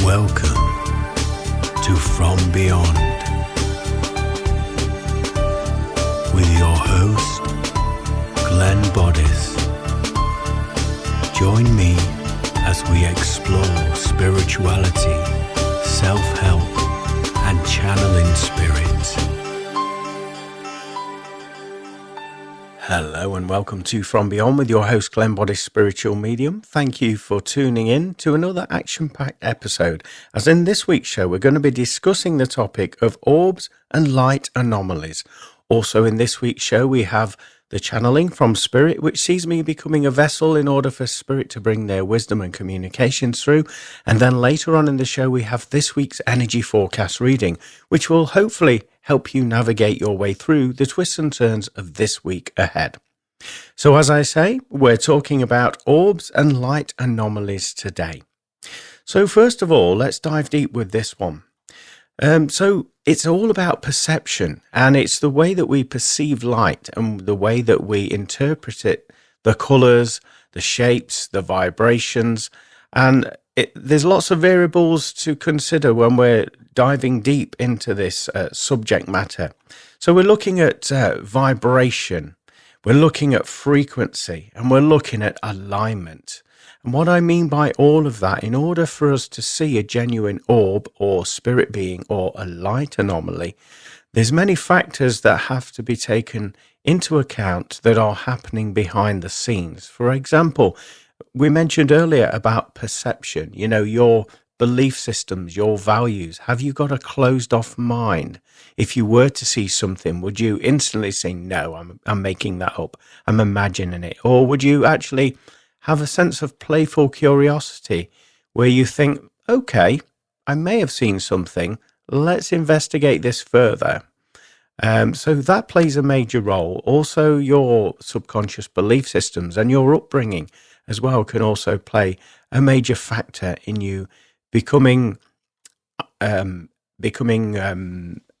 Welcome to From Beyond with your host, Glenn Boddice. Join me as we explore spirituality, self-help, and channeling spirits. Hello and welcome to From Beyond with your host Glenn Boddice, spiritual medium. Thank you for tuning in to another action-packed episode. As in this week's show, we're going to be discussing the topic of orbs and light anomalies. Also in this week's show, we have the channeling from Spirit, which sees me becoming a vessel in order for Spirit to bring their wisdom and communications through. And then later on in the show, we have this week's energy forecast reading, which will hopefully help you navigate your way through the twists and turns of this week ahead. So as I say, we're talking about orbs and light anomalies today. So first of all, let's dive deep with this one. So it's all about perception, and it's the way that we perceive light and the way that we interpret it, the colors, the shapes, the vibrations, and there's lots of variables to consider when we're diving deep into this subject matter. So we're looking at vibration, we're looking at frequency, and we're looking at alignment. And what I mean by all of that, in order for us to see a genuine orb or spirit being or a light anomaly, there's many factors that have to be taken into account that are happening behind the scenes. For example, we mentioned earlier about perception, your belief systems, your values. Have you got a closed off mind? If you were to see something, would you instantly say, no, I'm making that up, I'm imagining it? Or would you actually have a sense of playful curiosity where you think, okay, I may have seen something, let's investigate this further. So that plays a major role. Also, your subconscious belief systems and your upbringing as well can also play a major factor in you becoming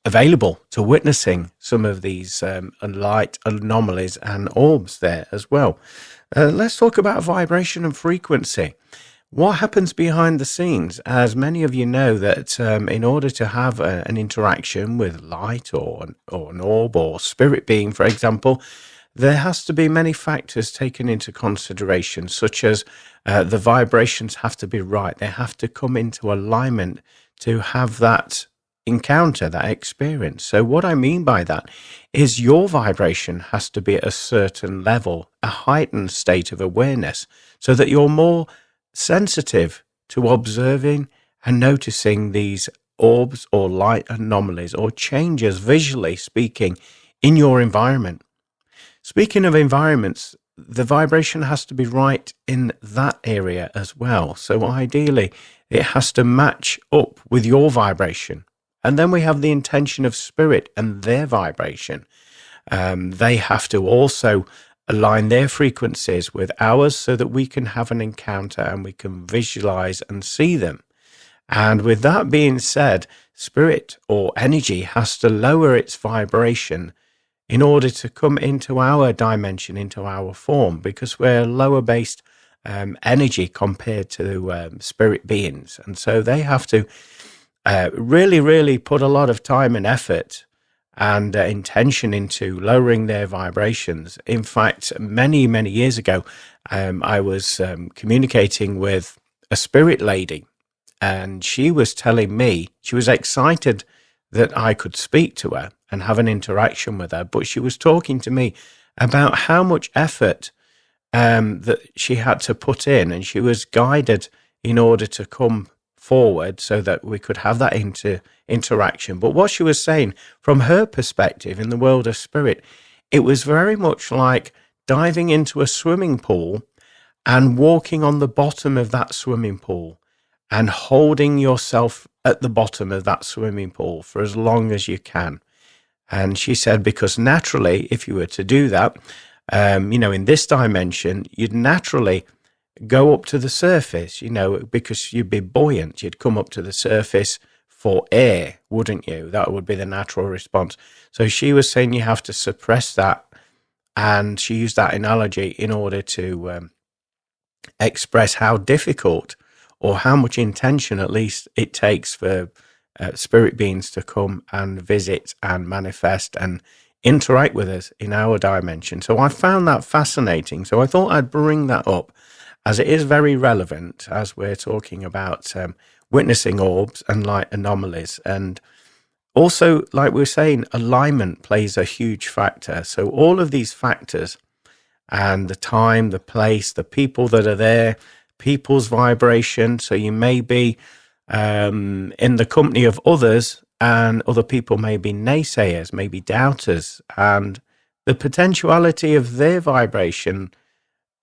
available to witnessing some of these light anomalies and orbs there as well. Let's talk about vibration and frequency. What happens behind the scenes? As many of you know, that in order to have an interaction with light or an orb or spirit being, for example, there has to be many factors taken into consideration, such as the vibrations have to be right. They have to come into alignment to have that encounter, that experience. So what I mean by that is your vibration has to be at a certain level, a heightened state of awareness, so that you're more sensitive to observing and noticing these orbs or light anomalies or changes, visually speaking, in your environment. Speaking of environments, the vibration has to be right in that area as well. So ideally, it has to match up with your vibration. And then we have the intention of spirit and their vibration. They have to also align their frequencies with ours so that we can have an encounter and we can visualize and see them. And with that being said, spirit or energy has to lower its vibration in order to come into our dimension, into our form, because we're lower based energy compared to spirit beings. And so they have to really put a lot of time and effort and intention into lowering their vibrations. In fact, many years ago, I was communicating with a spirit lady, and she was telling me she was excited that I could speak to her and have an interaction with her, but she was talking to me about how much effort that she had to put in, and she was guided in order to come forward so that we could have that interaction. But what she was saying from her perspective in the world of spirit, it was very much like diving into a swimming pool and walking on the bottom of that swimming pool and holding yourself at the bottom of that swimming pool for as long as you can. And she said, because naturally, if you were to do that, in this dimension, you'd naturally go up to the surface, because you'd be buoyant. You'd come up to the surface for air, wouldn't you? That would be the natural response. So she was saying you have to suppress that. And she used that analogy in order to express how difficult or how much intention at least it takes for spirit beings to come and visit and manifest and interact with us in our dimension. So I found that fascinating. So I thought I'd bring that up, as it is very relevant as we're talking about witnessing orbs and light anomalies. And also, like we were saying, alignment plays a huge factor. So all of these factors, and the time, the place, the people that are there, people's vibration. So you may be in the company of others, and other people may be naysayers, maybe doubters, and the potentiality of their vibration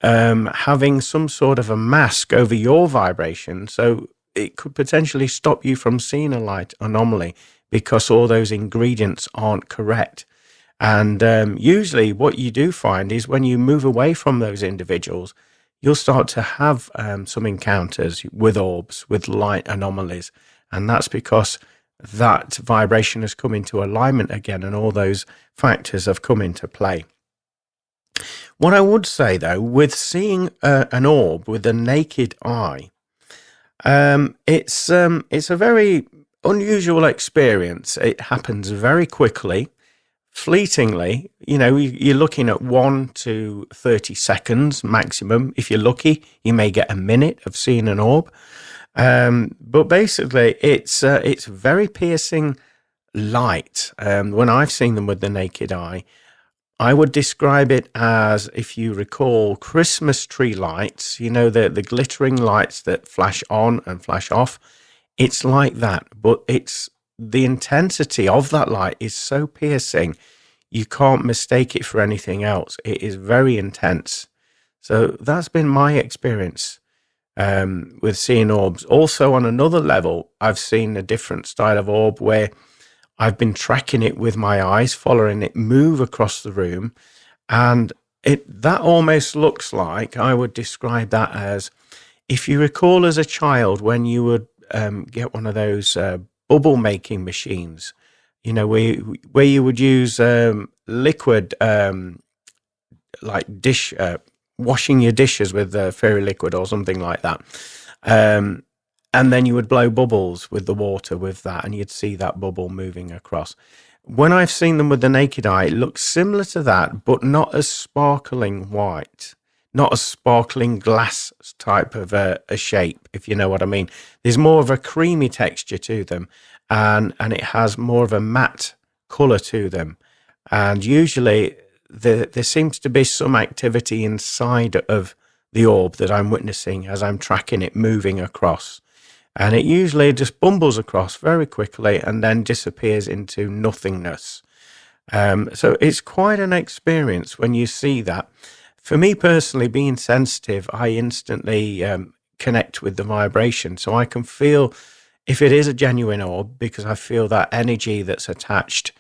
having some sort of a mask over your vibration. So it could potentially stop you from seeing a light anomaly because all those ingredients aren't correct. And usually what you do find is when you move away from those individuals, you'll start to have some encounters with orbs, with light anomalies. And that's because that vibration has come into alignment again, and all those factors have come into play. What I would say, though, with seeing an orb with the naked eye, it's a very unusual experience. It happens very quickly, fleetingly. You know, you're looking at 1 to 30 seconds maximum. If you're lucky, you may get a minute of seeing an orb. But basically, it's very piercing light. When I've seen them with the naked eye, I would describe it as, if you recall, Christmas tree lights, you know, the glittering lights that flash on and flash off. It's like that, but it's the intensity of that light is so piercing, you can't mistake it for anything else. It is very intense. So that's been my experience with seeing orbs. Also, on another level, I've seen a different style of orb where I've been tracking it with my eyes, following it move across the room, and that almost looks like, I would describe that as, if you recall as a child when you would get one of those bubble making machines, you know, where you would use liquid, like dish washing your dishes with fairy liquid or something like that, and then you would blow bubbles with the water with that, and you'd see that bubble moving across. When I've seen them with the naked eye, it looks similar to that, but not as sparkling white, not a sparkling glass type of a shape, if you know what I mean. There's more of a creamy texture to them, and it has more of a matte colour to them. And usually there seems to be some activity inside of the orb that I'm witnessing as I'm tracking it moving across. And it usually just bumbles across very quickly and then disappears into nothingness. So it's quite an experience when you see that. For me personally, being sensitive, I instantly connect with the vibration. So I can feel if it is a genuine orb, because I feel that energy that's attached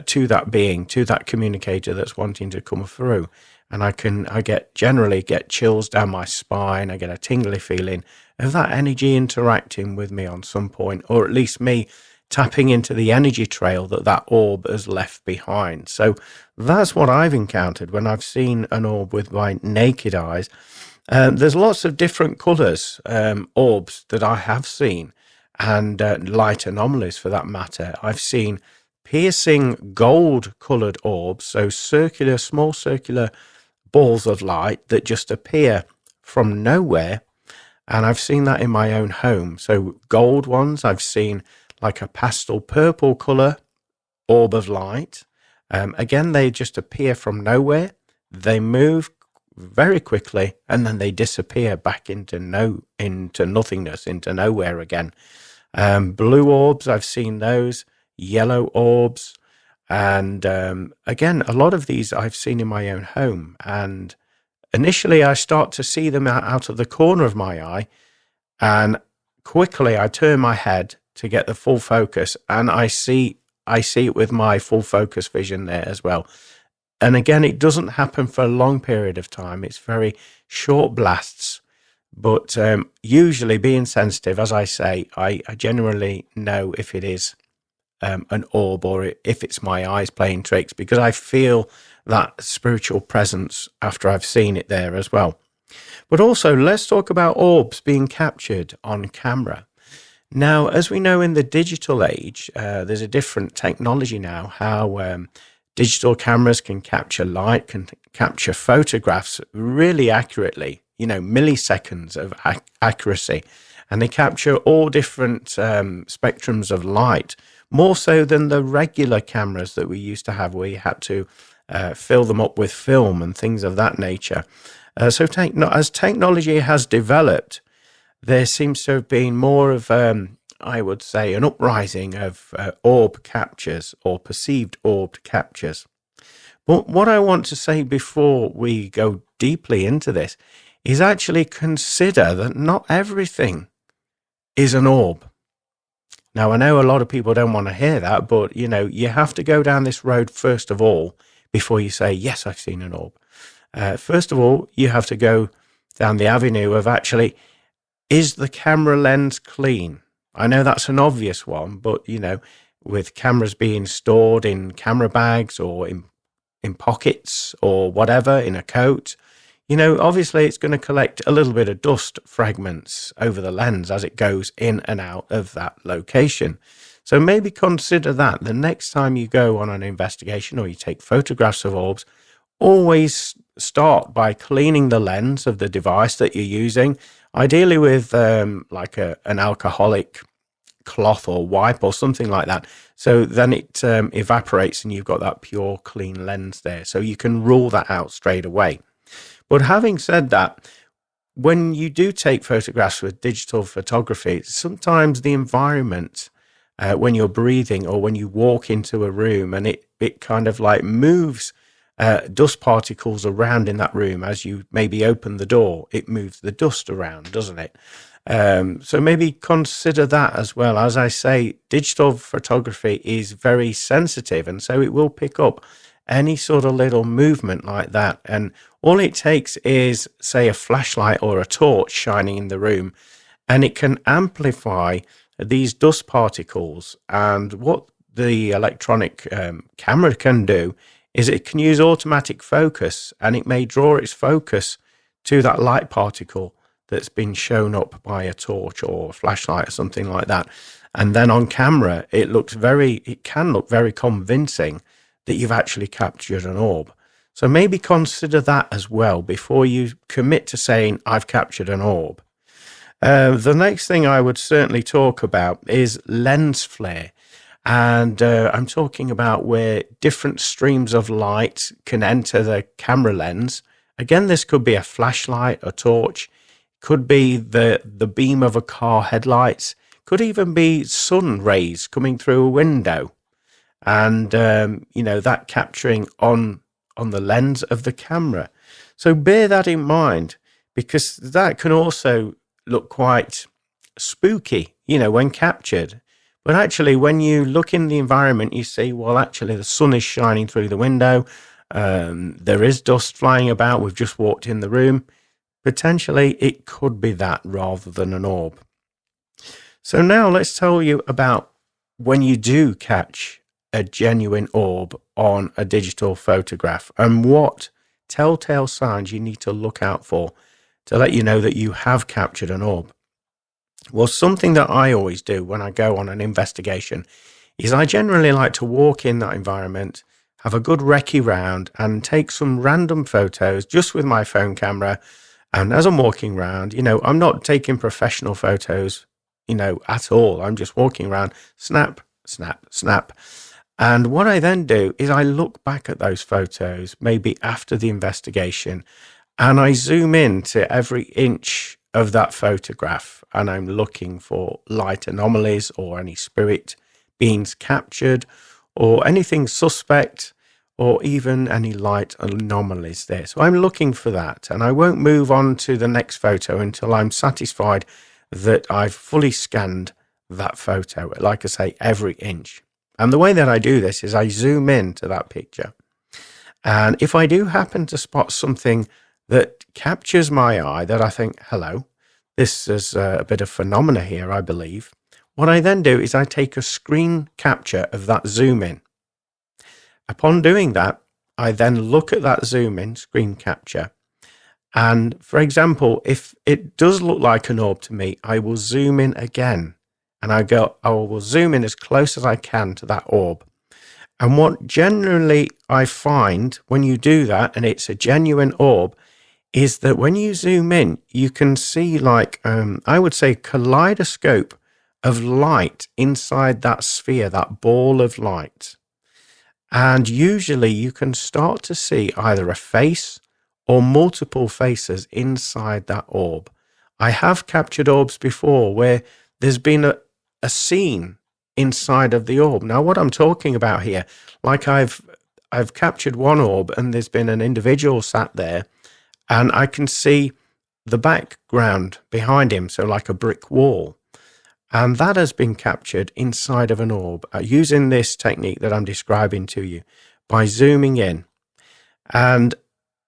to that being, to that communicator that's wanting to come through. And I generally get chills down my spine. I get a tingly feeling of that energy interacting with me on some point, or at least me tapping into the energy trail that orb has left behind. So that's what I've encountered when I've seen an orb with my naked eyes. There's lots of different colours, orbs that I have seen, and light anomalies for that matter. I've seen piercing gold coloured orbs, so small circular balls of light that just appear from nowhere. And I've seen that in my own home. So gold ones, I've seen like a pastel purple colour orb of light. Again, they just appear from nowhere. They move very quickly, and then they disappear back into nothingness, into nowhere again. Blue orbs, I've seen those. Yellow orbs. And again, a lot of these I've seen in my own home. And initially I start to see them out of the corner of my eye, and quickly I turn my head to get the full focus, and I see it with my full focus vision there as well. And again, it doesn't happen for a long period of time. It's very short blasts. But usually, being sensitive, as I say, I generally know if it is an orb or if it's my eyes playing tricks, because I feel that spiritual presence after I've seen it there as well. But also, let's talk about orbs being captured on camera. Now, as we know in the digital age, there's a different technology now, how digital cameras can capture light, can capture photographs really accurately, milliseconds of accuracy. And they capture all different spectrums of light, more so than the regular cameras that we used to have, where you had to fill them up with film and things of that nature. So as technology has developed, there seems to have been more of, I would say, an uprising of orb captures or perceived orb captures. But what I want to say before we go deeply into this is actually consider that not everything is an orb. Now, I know a lot of people don't want to hear that, but, you have to go down this road first of all before you say, yes, I've seen an orb. First of all, you have to go down the avenue of actually, is the camera lens clean? I know that's an obvious one, but, with cameras being stored in camera bags or in pockets or whatever, in a coat, obviously it's going to collect a little bit of dust fragments over the lens as it goes in and out of that location. So maybe consider that the next time you go on an investigation or you take photographs of orbs. Always start by cleaning the lens of the device that you're using, ideally with like an alcoholic cloth or wipe or something like that. So then it evaporates and you've got that pure clean lens there. So you can rule that out straight away. But having said that, when you do take photographs with digital photography, sometimes the environment, when you're breathing or when you walk into a room and it kind of like moves dust particles around in that room as you maybe open the door, it moves the dust around, doesn't it? So maybe consider that as well. As I say, digital photography is very sensitive, and so it will pick up any sort of little movement like that. And all it takes is, say, a flashlight or a torch shining in the room, and it can amplify these dust particles. And what the electronic camera can do is it can use automatic focus, and it may draw its focus to that light particle that's been shown up by a torch or a flashlight or something like that. And then on camera, it can look very convincing that you've actually captured an orb. So maybe consider that as well before you commit to saying, I've captured an orb. The next thing I would certainly talk about is lens flare. And I'm talking about where different streams of light can enter the camera lens. Again, this could be a flashlight, a torch, could be the beam of a car headlights, could even be sun rays coming through a window. And, that capturing on the lens of the camera. So bear that in mind, because that can also look quite spooky, when captured. But actually, when you look in the environment, you see, well, actually, the sun is shining through the window. There is dust flying about. We've just walked in the room. Potentially, it could be that rather than an orb. So now let's tell you about when you do catch a genuine orb on a digital photograph and what telltale signs you need to look out for to let you know that you have captured an orb. Well, something that I always do when I go on an investigation is I generally like to walk in that environment, have a good recce round and take some random photos just with my phone camera. And as I'm walking around, I'm not taking professional photos, at all. I'm just walking around, snap, snap, snap. And what I then do is I look back at those photos, maybe after the investigation, and I zoom in to every inch of that photograph, and I'm looking for light anomalies or any spirit beings captured or anything suspect or even any light anomalies there. So I'm looking for that, and I won't move on to the next photo until I'm satisfied that I've fully scanned that photo, like I say, every inch. And the way that I do this is I zoom in to that picture. And if I do happen to spot something that captures my eye, that I think, hello, this is a bit of phenomena here, I believe. What I then do is I take a screen capture of that zoom in. Upon doing that, I then look at that zoom in screen capture And for example, if it does look like an orb to me, I will zoom in again, and I will zoom in as close as I can to that orb. And what generally I find when you do that, and it's a genuine orb, is that when you zoom in, you can see like, I would say, kaleidoscope of light inside that sphere, that ball of light. And usually you can start to see either a face or multiple faces inside that orb. I have captured orbs before where there's been a scene inside of the orb. Now, what I'm talking about here, like I've captured one orb and there's been an individual sat there, and I can see the background behind him, so like a brick wall. And that has been captured inside of an orb using this technique that I'm describing to you by zooming in. And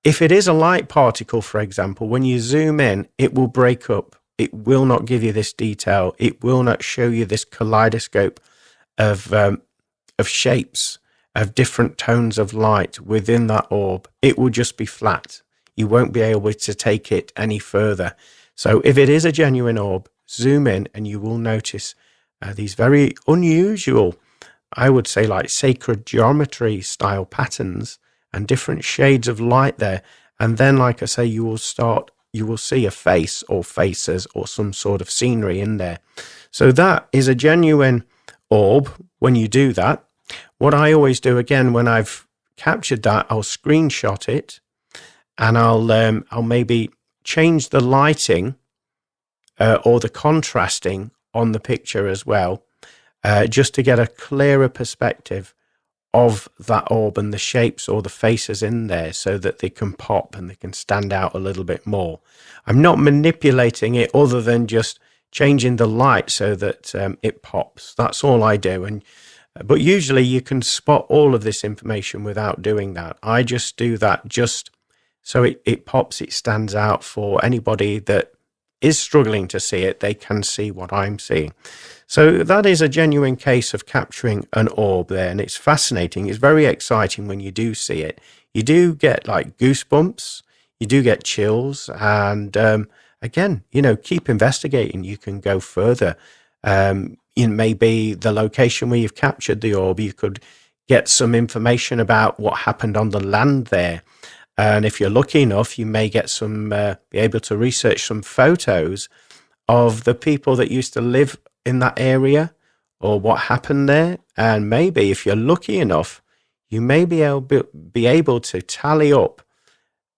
if it is a light particle, for example, when you zoom in, it will break up. It will not give you this detail. It will not show you this kaleidoscope of shapes, of different tones of light within that orb. It will just be flat. You won't be able to take it any further. So if it is a genuine orb, zoom in and you will notice these very unusual, I would say like sacred geometry style patterns and different shades of light there. And then, like I say, you will see a face or faces or some sort of scenery in there. So that is a genuine orb when you do that. What I always do, again, when I've captured that, I'll screenshot it and I'll maybe change the lighting or the contrasting on the picture as well, just to get a clearer perspective of that orb and the shapes or the faces in there so that they can pop and they can stand out a little bit more. I'm not manipulating it other than just changing the light so that it pops. That's all I do. But usually you can spot all of this information without doing that. I just do that just so it pops, it stands out for anybody that is struggling to see it. They can see what I'm seeing. So that is a genuine case of capturing an orb there, and it's fascinating. It's very exciting when you do see it. You do get like goosebumps, you do get chills, and again, keep investigating. You can go further. Maybe the location where you've captured the orb, you could get some information about what happened on the land there. And if you're lucky enough, you may get be able to research some photos of the people that used to live in that area or what happened there. And maybe if you're lucky enough, you may be able to tally up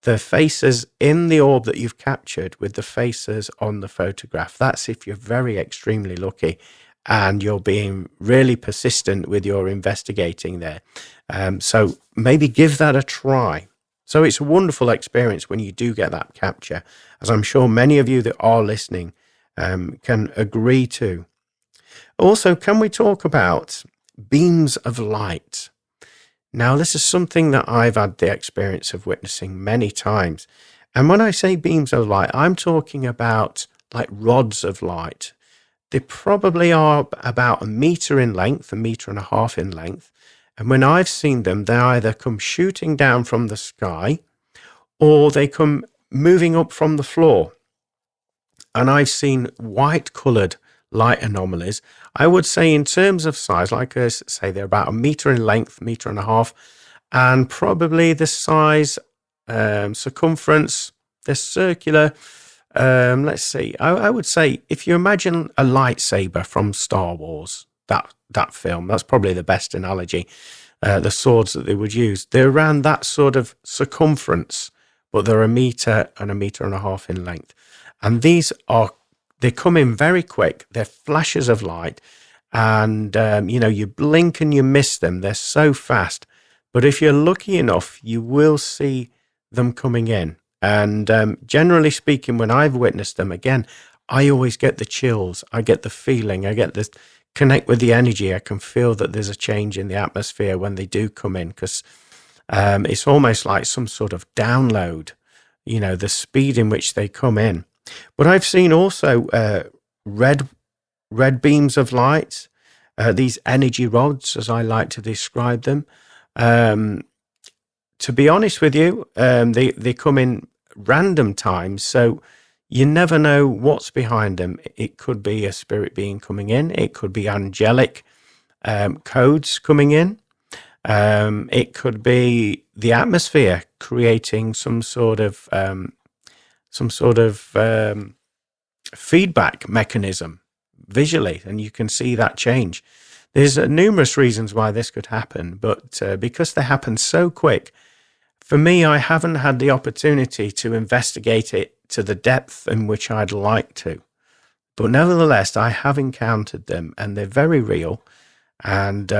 the faces in the orb that you've captured with the faces on the photograph. That's if you're very extremely lucky and you're being really persistent with your investigating there. So maybe give that a try. So it's a wonderful experience when you do get that capture, as I'm sure many of you that are listening can agree to. Also, can we talk about beams of light? Now, this is something that I've had the experience of witnessing many times. And when I say beams of light, I'm talking about like rods of light. They probably are about 1 meter in length, 1.5 meters in length. And when I've seen them, they either come shooting down from the sky or they come moving up from the floor. And I've seen white coloured light anomalies. I would say in terms of size, like I say, they're about 1 meter in length, 1.5 meters, and probably the size, circumference, they're circular. Let's see, I would say if you imagine a lightsaber from Star Wars, that film, that's probably the best analogy. The swords that they would use, they're around that sort of circumference, but they're 1 meter and 1.5 meters in length. And they come in very quick. They're flashes of light, and you blink and you miss them. They're so fast. But if you're lucky enough, you will see them coming in. And generally speaking, when I've witnessed them, again, I always get the chills. I get the feeling. I get this connect with the energy. I can feel that there's a change in the atmosphere when they do come in, because it's almost like some sort of download, the speed in which they come in. But I've seen also red beams of light, these energy rods, as I like to describe them. To be honest with you, they come in random times. So you never know what's behind them. It could be a spirit being coming in. It could be angelic codes coming in. It could be the atmosphere creating some sort of feedback mechanism visually, and you can see that change. There's numerous reasons why this could happen, but because they happen so quick, for me, I haven't had the opportunity to investigate it to the depth in which I'd like to. But nevertheless, I have encountered them, and they're very real. And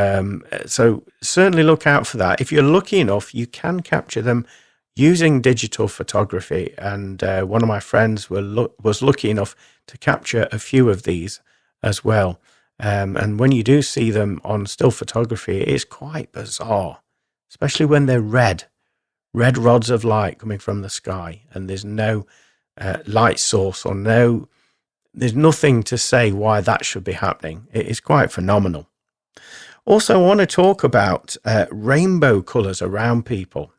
so certainly look out for that. If you're lucky enough, you can capture them using digital photography. And one of my friends was lucky enough to capture a few of these as well. And when you do see them on still photography, it's quite bizarre, especially when they're red rods of light coming from the sky, and there's no light source or there's nothing to say why that should be happening. It is quite phenomenal. Also, I want to talk about rainbow colors around people.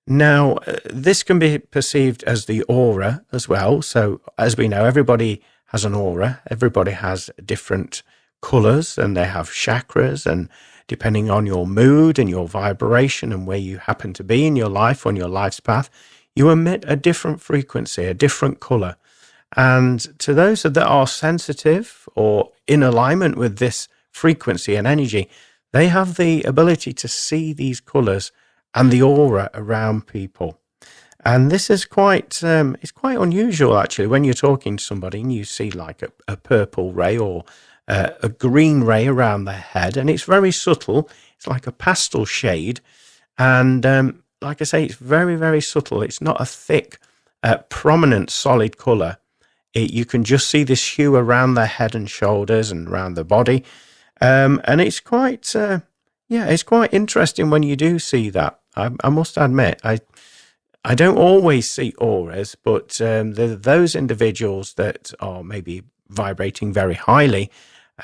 Now, this can be perceived as the aura as well. So as we know, everybody has an aura. Everybody has different colors, and they have chakras, and depending on your mood and your vibration and where you happen to be in your life, on your life's path, you emit a different frequency, a different color. And to those that are sensitive or in alignment with this frequency and energy, they have the ability to see these colors and the aura around people. And this is quite unusual, actually, when you're talking to somebody and you see like a purple ray or a green ray around their head, and it's very subtle. It's like a pastel shade, and like I say, it's very, very subtle. It's not a thick, prominent, solid color. You can just see this hue around their head and shoulders and around the body, and it's quite it's quite interesting when you do see that. I must admit, I don't always see auras, but there are those individuals that are maybe vibrating very highly,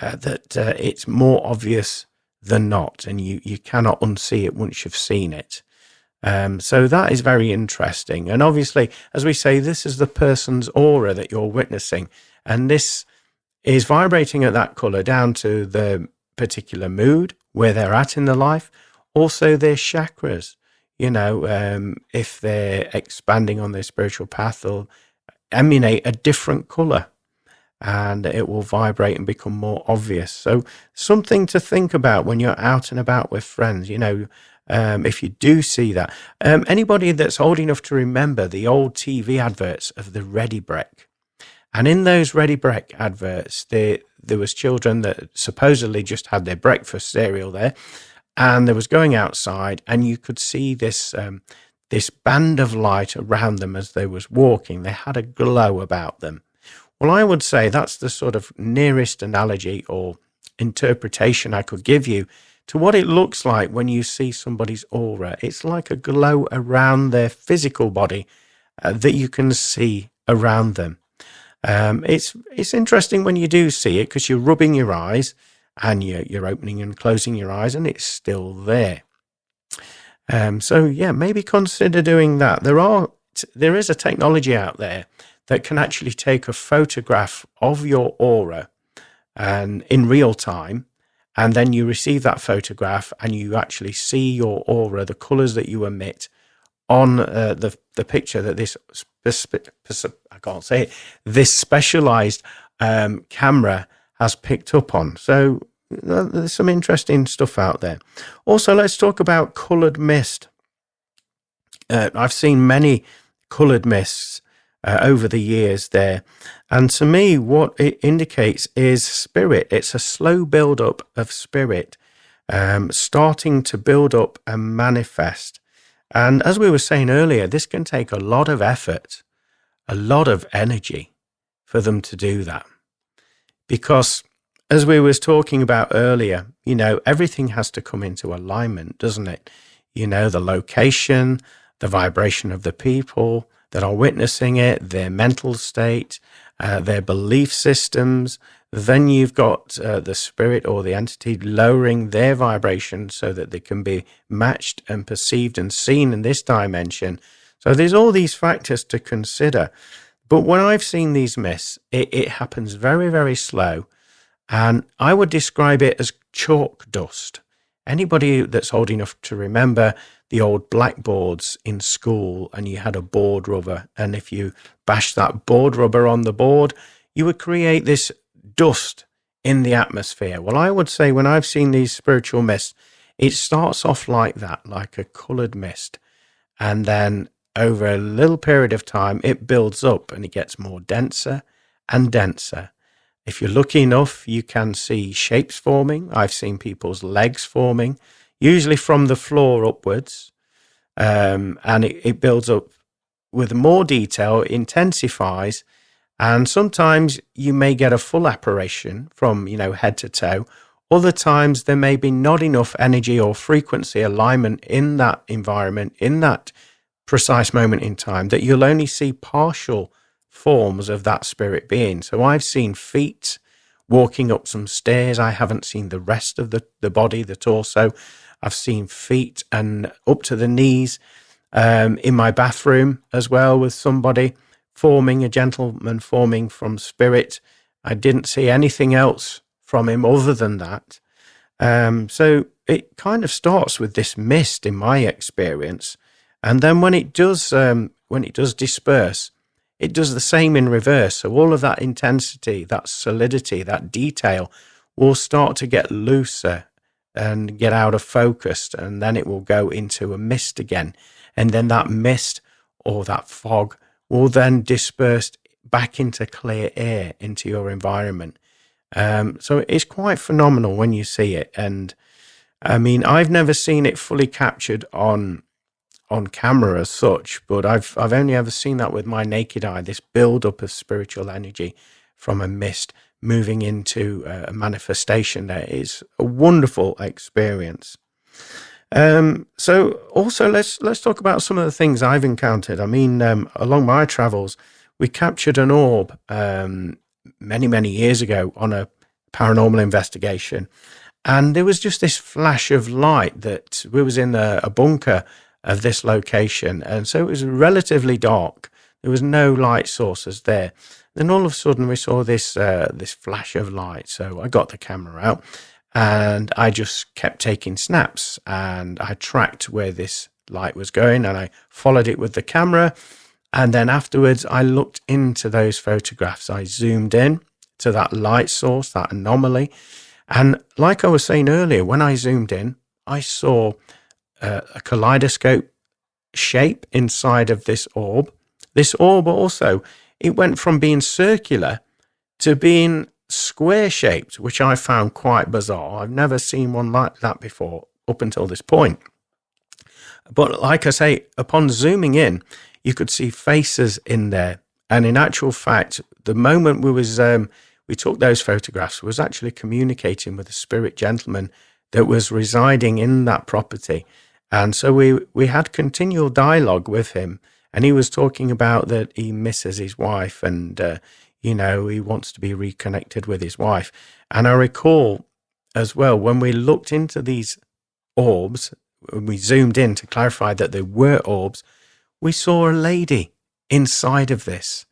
that it's more obvious than not, and you cannot unsee it once you've seen it. So that is very interesting. And obviously, as we say, this is the person's aura that you're witnessing, and this is vibrating at that color down to the particular mood, where they're at in their life, also their chakras. If they're expanding on their spiritual path, they'll emanate a different color, and it will vibrate and become more obvious. So something to think about when you're out and about with friends, if you do see that. Anybody that's old enough to remember the old TV adverts of the Ready Brek. And in those Ready Brek adverts, there was children that supposedly just had their breakfast cereal there, and they was going outside, and you could see this band of light around them as they was walking. They had a glow about them. Well, I would say that's the sort of nearest analogy or interpretation I could give you to what it looks like when you see somebody's aura. It's like a glow around their physical body that you can see around them. It's interesting when you do see it, because you're rubbing your eyes and you're opening and closing your eyes, and it's still there. So yeah, maybe consider doing that. There is a technology out there that can actually take a photograph of your aura and in real time, and then you receive that photograph and you actually see your aura, the colors that you emit on the picture that this specialized camera has picked up on. So there's some interesting stuff out there. Also, let's talk about colored mist. I've seen many colored mists over the years there, and to me what it indicates is spirit. It's a slow build up of spirit starting to build up and manifest. And as we were saying earlier, this can take a lot of effort, a lot of energy for them to do that, because as we was talking about earlier, everything has to come into alignment, doesn't it? The location, the vibration of the people that are witnessing it, their mental state, their belief systems. Then you've got the spirit or the entity lowering their vibration so that they can be matched and perceived and seen in this dimension. So there's all these factors to consider. But when I've seen these mists, it happens very, very slow. And I would describe it as chalk dust. Anybody that's old enough to remember the old blackboards in school, and you had a board rubber, and if you bashed that board rubber on the board, you would create this dust in the atmosphere. Well, I would say when I've seen these spiritual mists, it starts off like that, like a coloured mist. And then over a little period of time, it builds up and it gets more denser and denser. If you're lucky enough, you can see shapes forming. I've seen people's legs forming, usually from the floor upwards. And it builds up with more detail, intensifies. And sometimes you may get a full apparition from, head to toe. Other times there may be not enough energy or frequency alignment in that environment, in that precise moment in time, that you'll only see partial forms of that spirit being. So I've seen feet walking up some stairs. I haven't seen the rest of the body, the torso. I've seen feet and up to the knees in my bathroom as well, with somebody forming, a gentleman forming from spirit. I didn't see anything else from him other than that. So it kind of starts with this mist in my experience. And then when it does disperse, it does the same in reverse. So all of that intensity, that solidity, that detail will start to get looser and get out of focus, and then it will go into a mist again. And then that mist or that fog will then disperse back into clear air, into your environment. So it's quite phenomenal when you see it. And I mean, I've never seen it fully captured on camera as such, but I've only ever seen that with my naked eye, this build up of spiritual energy from a mist moving into a manifestation. There is a wonderful experience. So also let's talk about some of the things I've encountered. I mean, along my travels, we captured an orb many years ago on a paranormal investigation, and there was just this flash of light that we was in a bunker of this location, and so it was relatively dark. There was no light sources there. Then all of a sudden we saw this flash of light. So I got the camera out and I just kept taking snaps, and I tracked where this light was going and I followed it with the camera. And then afterwards I looked into those photographs. I zoomed in to that light source, that anomaly. And like I was saying earlier, when I zoomed in, I saw a kaleidoscope shape inside of this orb. This orb also, it went from being circular to being square shaped, which I found quite bizarre. I've never seen one like that before up until this point. But like I say, upon zooming in, you could see faces in there. And in actual fact, the moment we took those photographs, was actually communicating with a spirit gentleman that was residing in that property. And so we had continual dialogue with him, and he was talking about that he misses his wife, and he wants to be reconnected with his wife. And I recall as well, when we looked into these orbs, when we zoomed in to clarify that they were orbs, we saw a lady inside of this,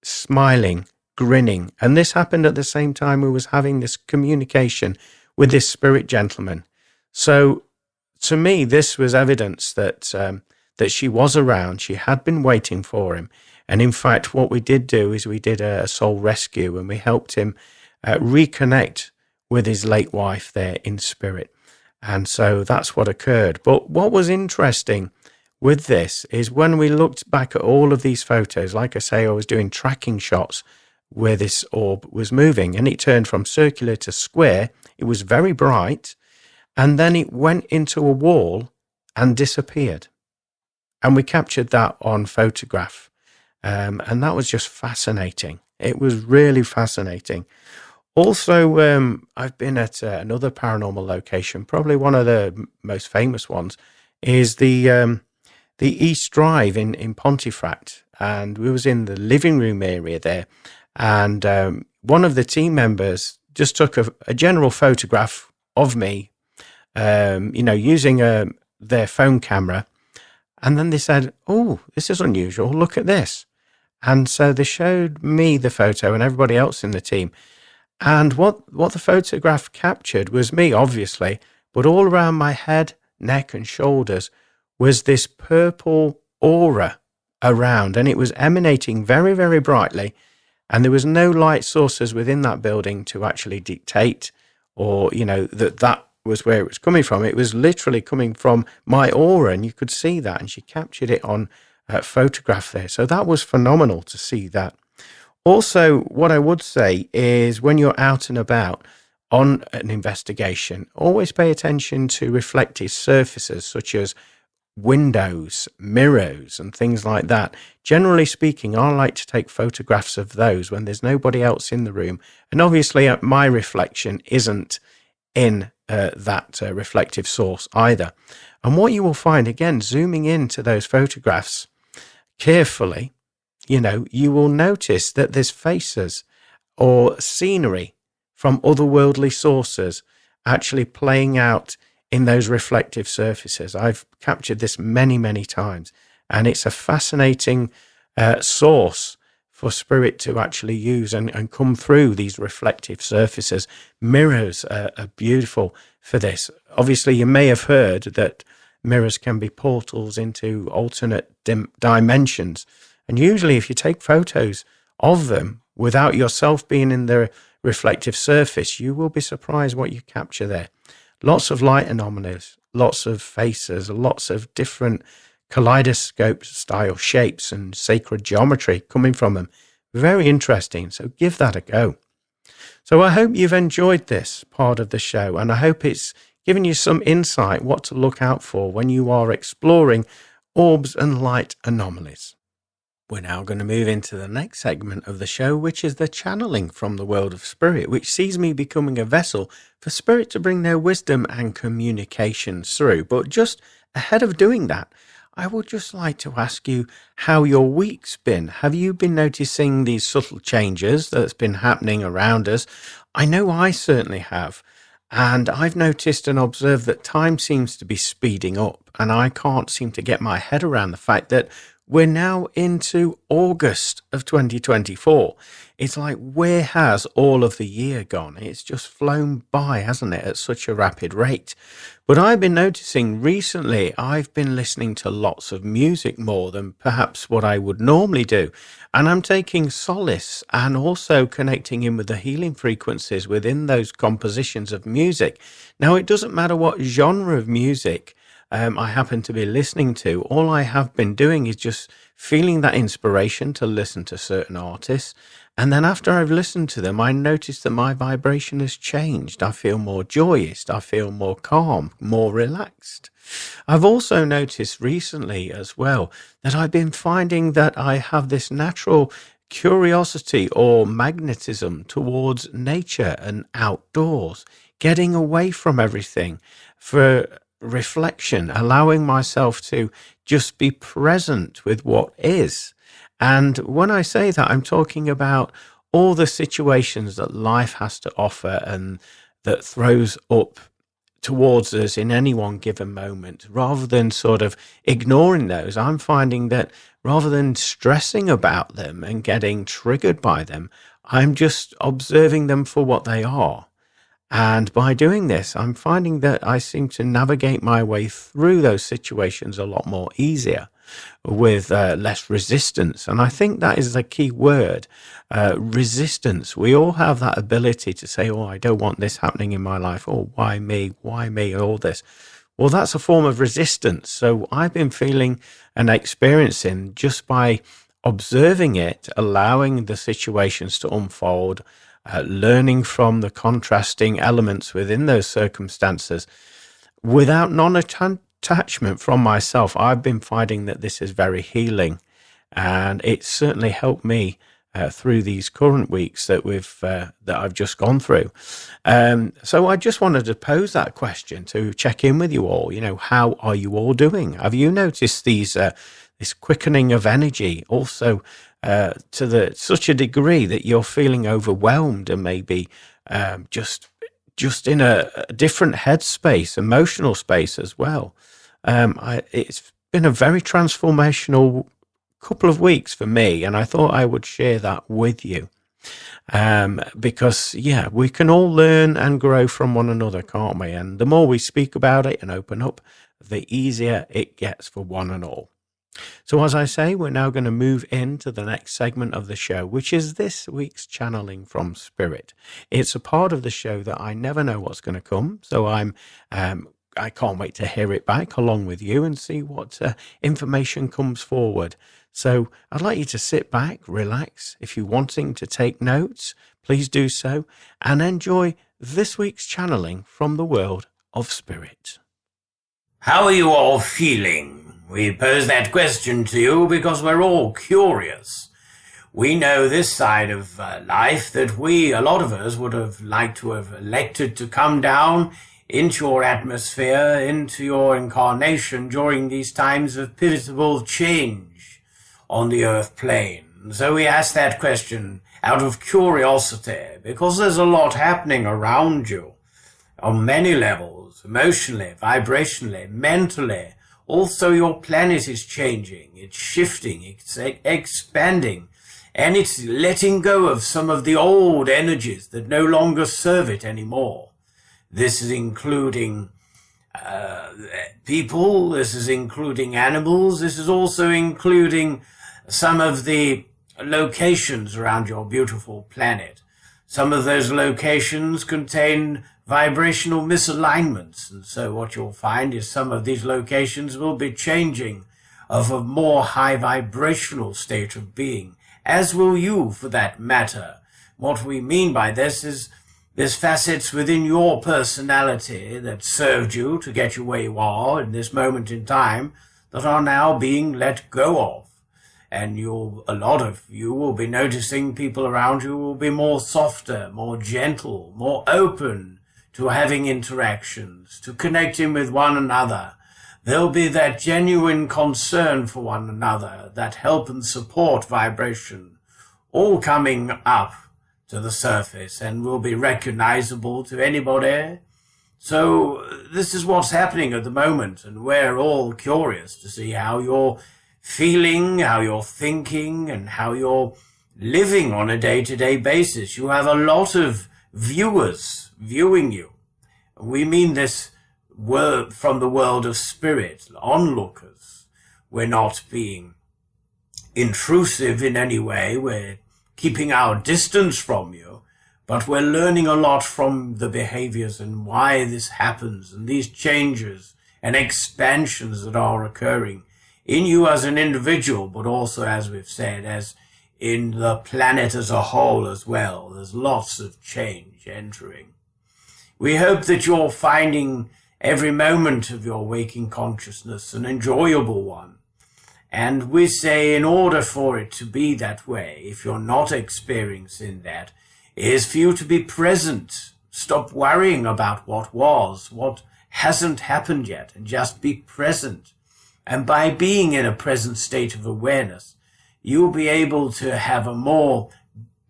smiling, grinning. And this happened at the same time we was having this communication with this spirit gentleman. So to me, this was evidence that she was around. She had been waiting for him. And in fact, what we did do is we did a soul rescue, and we helped him reconnect with his late wife there in spirit. And so that's what occurred. But what was interesting with this is when we looked back at all of these photos, like I say, I was doing tracking shots where this orb was moving, and it turned from circular to square. It was very bright. And then it went into a wall and disappeared. And we captured that on photograph. And that was just fascinating. It was really fascinating. Also, I've been at another paranormal location, probably one of the most famous ones, is the East Drive in Pontefract. And we was in the living room area there. And one of the team members just took a general photograph of me, using their phone camera. And then they said, oh, this is unusual. Look at this. And so they showed me the photo and everybody else in the team. And what the photograph captured was me, obviously, but all around my head, neck and shoulders was this purple aura around, and it was emanating very, very brightly. And there was no light sources within that building to actually dictate or, that was where it was coming from. It was literally coming from my aura, and you could see that. And she captured it on a photograph there. So that was phenomenal to see that. Also, what I would say is when you're out and about on an investigation, always pay attention to reflective surfaces such as windows, mirrors, and things like that. Generally speaking, I like to take photographs of those when there's nobody else in the room. And obviously, my reflection isn't in that reflective source either. And what you will find, again, zooming into those photographs carefully, you will notice that there's faces or scenery from otherworldly sources actually playing out in those reflective surfaces. I've captured this many, many times, and it's a fascinating source for spirit to actually use and come through these reflective surfaces. Mirrors are beautiful for this. Obviously, you may have heard that mirrors can be portals into alternate dimensions. And usually if you take photos of them without yourself being in the reflective surface, you will be surprised what you capture there. Lots of light anomalies, lots of faces, lots of different kaleidoscope style shapes and sacred geometry coming from them. Very interesting. So give that a go. So I hope you've enjoyed this part of the show, and I hope it's given you some insight what to look out for when you are exploring orbs and light anomalies. We're now going to move into the next segment of the show, which is the channeling from the world of spirit, which sees me becoming a vessel for spirit to bring their wisdom and communications through. But just ahead of doing that, I would just like to ask you how your week's been. Have you been noticing these subtle changes that's been happening around us? I know I certainly have. And I've noticed and observed that time seems to be speeding up, and I can't seem to get my head around the fact that we're now into August of 2024. It's like, where has all of the year gone? It's just flown by, hasn't it, at such a rapid rate? But I've been noticing recently, I've been listening to lots of music more than perhaps what I would normally do. And I'm taking solace and also connecting in with the healing frequencies within those compositions of music. Now, it doesn't matter what genre of music I happen to be listening to. All I have been doing is just feeling that inspiration to listen to certain artists. And then after I've listened to them, I notice that my vibration has changed. I feel more joyous. I feel more calm, more relaxed. I've also noticed recently as well that I've been finding that I have this natural curiosity or magnetism towards nature and outdoors, getting away from everything for reflection, allowing myself to just be present with what is. And when I say that, I'm talking about all the situations that life has to offer and that throws up towards us in any one given moment. Rather than sort of ignoring those, I'm finding that rather than stressing about them and getting triggered by them, I'm just observing them for what they are. And by doing this, I'm finding that I seem to navigate my way through those situations a lot more easier with less resistance. And I think that is the key word, resistance. We all have that ability to say, oh, I don't want this happening in my life. Oh, why me, all this. Well, that's a form of resistance. So I've been feeling and experiencing just by observing it, allowing the situations to unfold, learning from the contrasting elements within those circumstances without non-attachment from myself. I've been finding that this is very healing, and it's certainly helped me through these current weeks that I've just gone through. So I just wanted to pose that question to check in with you all. How are you all doing? Have you noticed this quickening of energy also to such a degree that you're feeling overwhelmed and maybe just in a different headspace, emotional space as well? It's been a very transformational couple of weeks for me, and I thought I would share that with you. Because we can all learn and grow from one another, can't we? And the more we speak about it and open up, the easier it gets for one and all. So as I say, we're now going to move into the next segment of the show, which is this week's channeling from spirit. It's a part of the show that I never know what's going to come. So I can't wait to hear it back along with you and see what information comes forward. So I'd like you to sit back, relax. If you're wanting to take notes, please do so and enjoy this week's channeling from the world of spirit. How are you all feeling? We pose that question to you because we're all curious. We know this side of life that a lot of us would have liked to have elected to come down into your atmosphere, into your incarnation during these times of pivotal change on the earth plane. So we ask that question out of curiosity because there's a lot happening around you on many levels, emotionally, vibrationally, mentally. Also, your planet is changing, it's shifting, it's expanding, and it's letting go of some of the old energies that no longer serve it anymore. This is including people, this is including animals, this is also including some of the locations around your beautiful planet. Some of those locations contain vibrational misalignments, and so what you'll find is some of these locations will be changing of a more high vibrational state of being, as will you for that matter. What we mean by this is there's facets within your personality that served you to get you where you are in this moment in time that are now being let go of. And a lot of you will be noticing people around you will be more softer, more gentle, more open to having interactions, to connecting with one another. There'll be that genuine concern for one another, that help and support vibration, all coming up to the surface and will be recognizable to anybody. So this is what's happening at the moment, and we're all curious to see how you're feeling, how you're thinking, and how you're living on a day-to-day basis. You have a lot of viewers viewing you. We mean this word from the world of spirit, onlookers. We're not being intrusive in any way. We're keeping our distance from you, but we're learning a lot from the behaviors and why this happens and these changes and expansions that are occurring in you as an individual, but also, as we've said, as in the planet as a whole as well. There's lots of change entering. We hope that you're finding every moment of your waking consciousness an enjoyable one. And we say in order for it to be that way, if you're not experiencing that, is for you to be present. Stop worrying about what was, what hasn't happened yet, and just be present. And by being in a present state of awareness, you'll be able to have a more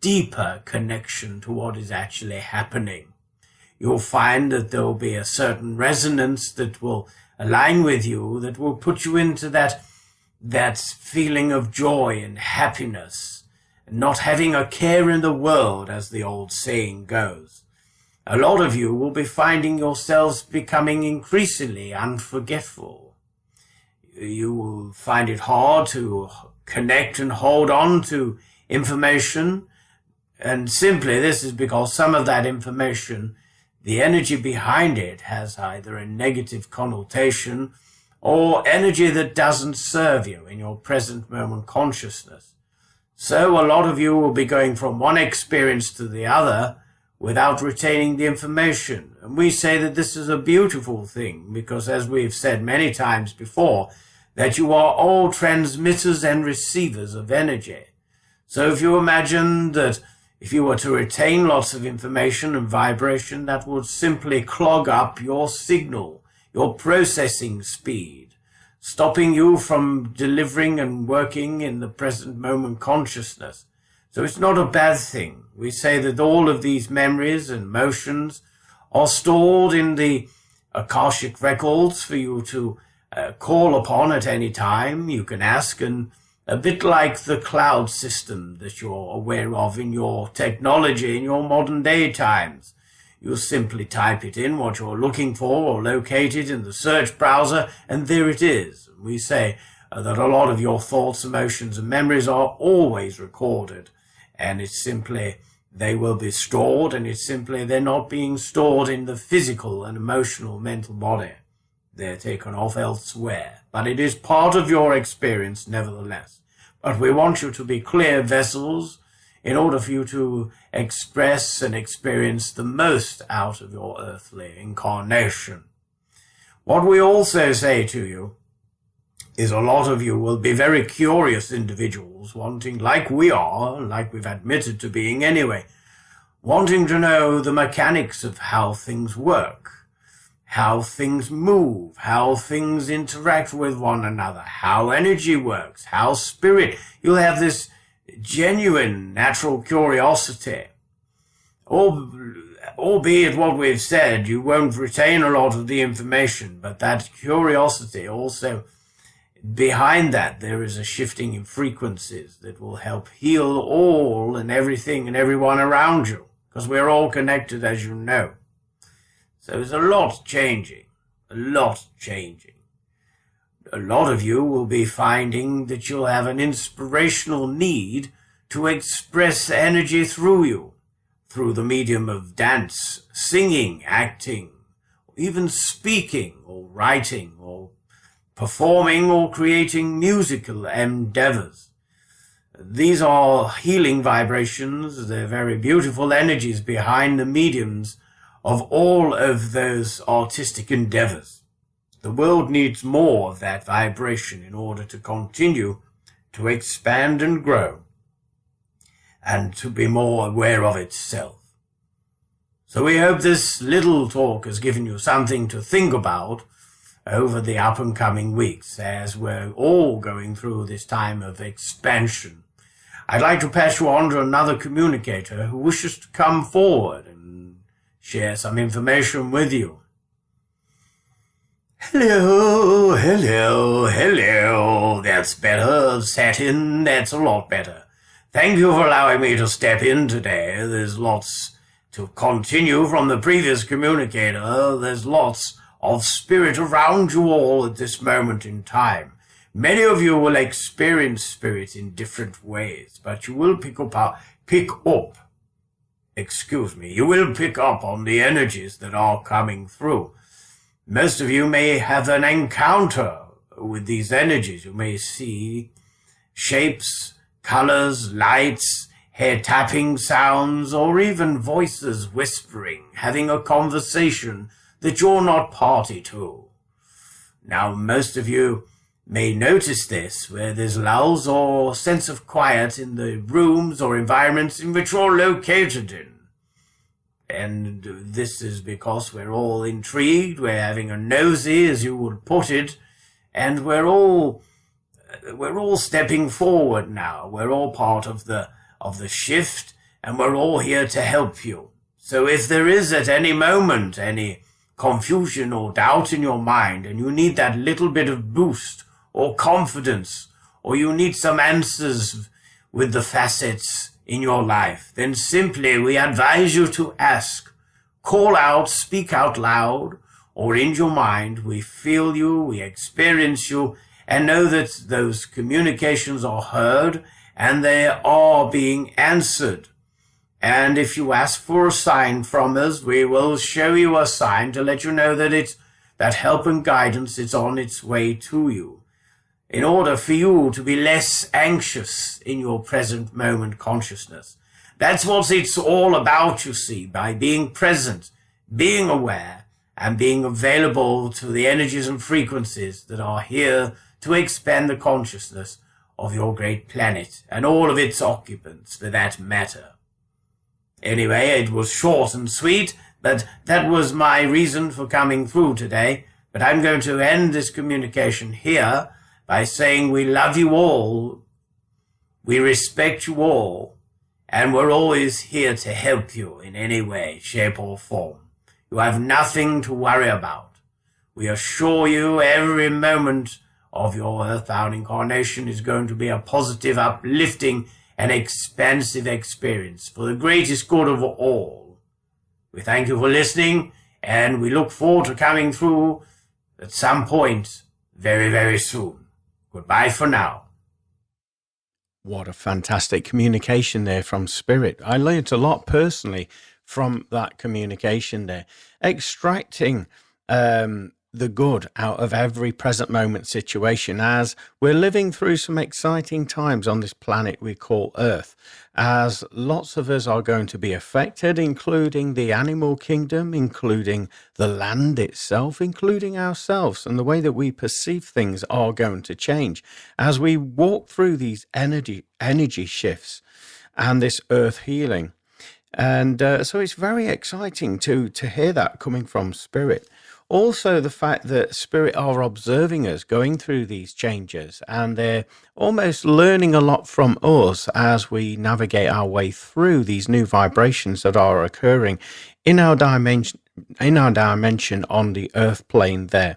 deeper connection to what is actually happening. You'll find that there will be a certain resonance that will align with you, that will put you into that feeling of joy and happiness, and not having a care in the world, as the old saying goes. A lot of you will be finding yourselves becoming increasingly unforgetful. You will find it hard to connect and hold on to information, and simply this is because some of that information, the energy behind it, has either a negative connotation or energy that doesn't serve you in your present moment consciousness. So a lot of you will be going from one experience to the other without retaining the information. And we say that this is a beautiful thing because, as we've said many times before, that you are all transmitters and receivers of energy. So if you imagine that if you were to retain lots of information and vibration, that would simply clog up your signal, your processing speed, stopping you from delivering and working in the present moment consciousness. So it's not a bad thing. We say that all of these memories and emotions are stored in the Akashic records for you to call upon at any time. You can ask, and a bit like the cloud system that you're aware of in your technology in your modern day times. You simply type it in, what you're looking for, or locate it in the search browser, and there it is. We say that a lot of your thoughts, emotions, and memories are always recorded, and it's simply they will be stored, and it's simply they're not being stored in the physical and emotional mental body. They're taken off elsewhere, but it is part of your experience nevertheless. But we want you to be clear vessels in order for you to express and experience the most out of your earthly incarnation. What we also say to you is a lot of you will be very curious individuals, wanting, like we are, like we've admitted to being anyway, wanting to know the mechanics of how things work, how things move, how things interact with one another, how energy works, how spirit. You'll have this genuine natural curiosity. Albeit what we've said, you won't retain a lot of the information, but that curiosity also, behind that, there is a shifting in frequencies that will help heal all and everything and everyone around you, because we're all connected, as you know. So there's a lot changing, a lot changing. A lot of you will be finding that you'll have an inspirational need to express energy through you, through the medium of dance, singing, acting, even speaking or writing or performing or creating musical endeavors. These are healing vibrations. They're very beautiful energies behind the mediums of all of those artistic endeavors. The world needs more of that vibration in order to continue to expand and grow and to be more aware of itself. So we hope this little talk has given you something to think about over the up and coming weeks as we're all going through this time of expansion. I'd like to pass you on to another communicator who wishes to come forward and share some information with you. Hello, hello, hello. That's better. Satin, that's a lot better. Thank you for allowing me to step in today. There's lots to continue from the previous communicator. There's lots of spirit around you all at this moment in time. Many of you will experience spirit in different ways, but you will pick up on the energies that are coming through. Most of you may have an encounter with these energies. You may see shapes, colors, lights, hair tapping sounds, or even voices whispering, having a conversation that you're not party to. Now, most of you may notice this, where there's lulls or sense of quiet in the rooms or environments in which you're located in. And this is because we're all intrigued, we're having a nosy, as you would put it, and we're all stepping forward now. We're all part of the shift, and we're all here to help you. So if there is at any moment any confusion or doubt in your mind, and you need that little bit of boost or confidence, or you need some answers with the facets in your life, then simply we advise you to ask, call out, speak out loud, or in your mind. We feel you, we experience you, and know that those communications are heard and they are being answered. And if you ask for a sign from us, we will show you a sign to let you know that that help and guidance is on its way to you, in order for you to be less anxious in your present moment consciousness. That's what it's all about, you see, by being present, being aware, and being available to the energies and frequencies that are here to expand the consciousness of your great planet and all of its occupants, for that matter. Anyway, it was short and sweet, but that was my reason for coming through today. But I'm going to end this communication here by saying we love you all, we respect you all, and we're always here to help you in any way, shape, or form. You have nothing to worry about. We assure you every moment of your earthbound incarnation is going to be a positive, uplifting, and expansive experience for the greatest good of all. We thank you for listening, and we look forward to coming through at some point very, very soon. Goodbye for now. What a fantastic communication there from Spirit. I learned a lot personally from that communication there. Extracting the good out of every present moment situation, as we're living through some exciting times on this planet we call Earth, as lots of us are going to be affected, including the animal kingdom, including the land itself, including ourselves, and the way that we perceive things are going to change as we walk through these energy shifts and this Earth healing. And so it's very exciting to hear that coming from Spirit. Also, the fact that Spirit are observing us going through these changes, and they're almost learning a lot from us as we navigate our way through these new vibrations that are occurring in our dimension on the Earth plane there.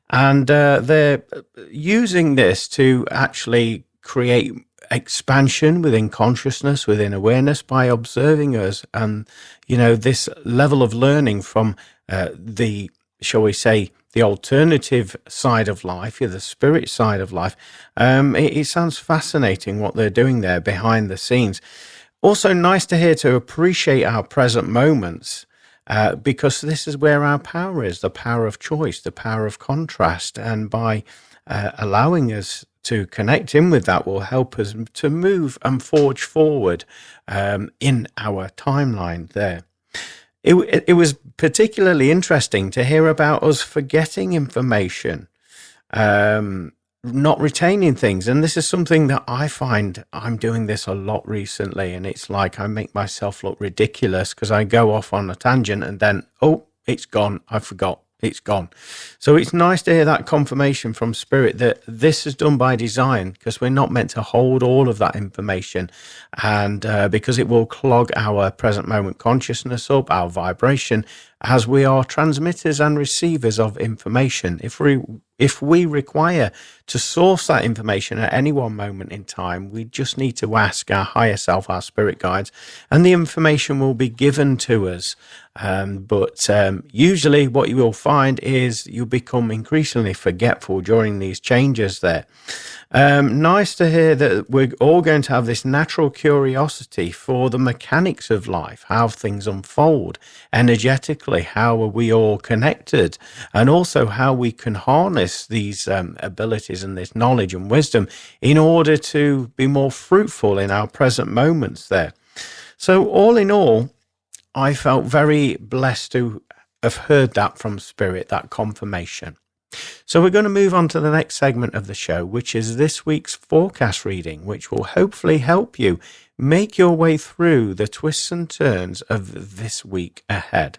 And they're using this to actually create expansion within consciousness, within awareness, by observing us. And, this level of learning from shall we say, the alternative side of life, the spirit side of life. It sounds fascinating what they're doing there behind the scenes. Also nice to hear to appreciate our present moments, because this is where our power is, the power of choice, the power of contrast. And by allowing us to connect in with that will help us to move and forge forward in our timeline there. It was particularly interesting to hear about us forgetting information, not retaining things. And this is something that I find I'm doing this a lot recently. And it's like I make myself look ridiculous because I go off on a tangent and then, oh, it's gone. I forgot. It's gone. So it's nice to hear that confirmation from Spirit that this is done by design, because we're not meant to hold all of that information, and because it will clog our present moment consciousness up, our vibration, as we are transmitters and receivers of information. If we require to source that information at any one moment in time, we just need to ask our higher self, our spirit guides, and the information will be given to us. But usually what you will find is you become increasingly forgetful during these changes there. Nice to hear that we're all going to have this natural curiosity for the mechanics of life, how things unfold energetically, how are we all connected, and also how we can harness these abilities and this knowledge and wisdom in order to be more fruitful in our present moments there. So all in all, I felt very blessed to have heard that from Spirit, that confirmation. So we're going to move on to the next segment of the show, which is this week's forecast reading, which will hopefully help you make your way through the twists and turns of this week ahead.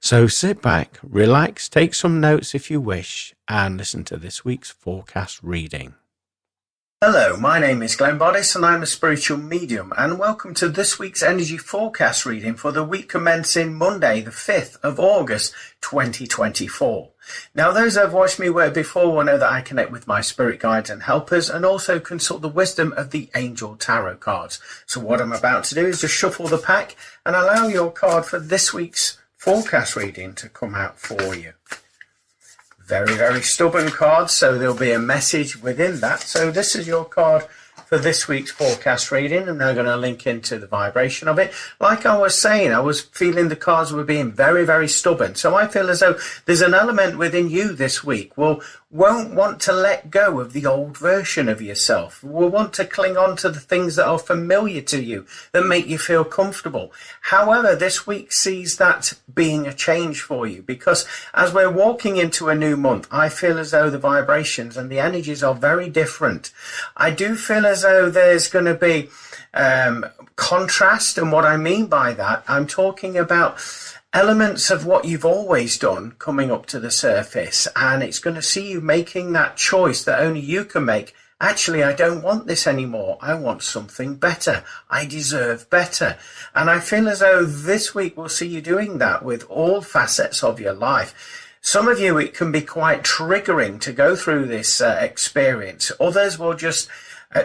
So sit back, relax, take some notes if you wish, and listen to this week's forecast reading. Hello, my name is Glenn Boddice and I'm a spiritual medium, and welcome to this week's energy forecast reading for the week commencing Monday, the 5th of August, 2024. Now, those who have watched me work before will know that I connect with my spirit guides and helpers, and also consult the wisdom of the angel tarot cards. So what I'm about to do is just shuffle the pack and allow your card for this week's forecast reading to come out for you. Very, very stubborn cards, so there'll be a message within that. So this is your card for this week's forecast reading, and they're going to link into the vibration of it. Like I was saying, I was feeling the cards were being very, very stubborn. So I feel as though there's an element within you this week won't want to let go of the old version of yourself, will want to cling on to the things that are familiar to you, that make you feel comfortable. However, this week sees that being a change for you, because as we're walking into a new month, I feel as though the vibrations and the energies are very different. I do feel as though there's going to be contrast, and what I mean by that, I'm talking about elements of what you've always done coming up to the surface, and it's going to see you making that choice that only you can make. Actually, I don't want this anymore. I want something better. I deserve better. And I feel as though this week will see you doing that with all facets of your life. Some of you, it can be quite triggering to go through this experience. Others will just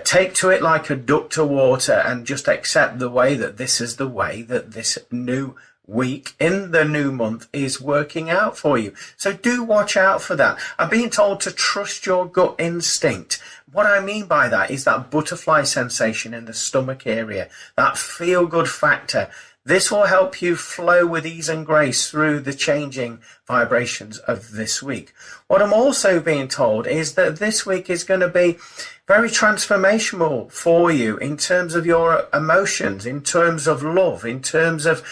take to it like a duck to water and just accept the way that this is the way that this new week in the new month is working out for you. So do watch out for that. I'm being told to trust your gut instinct. What I mean by that is that butterfly sensation in the stomach area, that feel-good factor. This will help you flow with ease and grace through the changing vibrations of this week. What I'm also being told is that this week is going to be very transformational for you in terms of your emotions, in terms of love, in terms of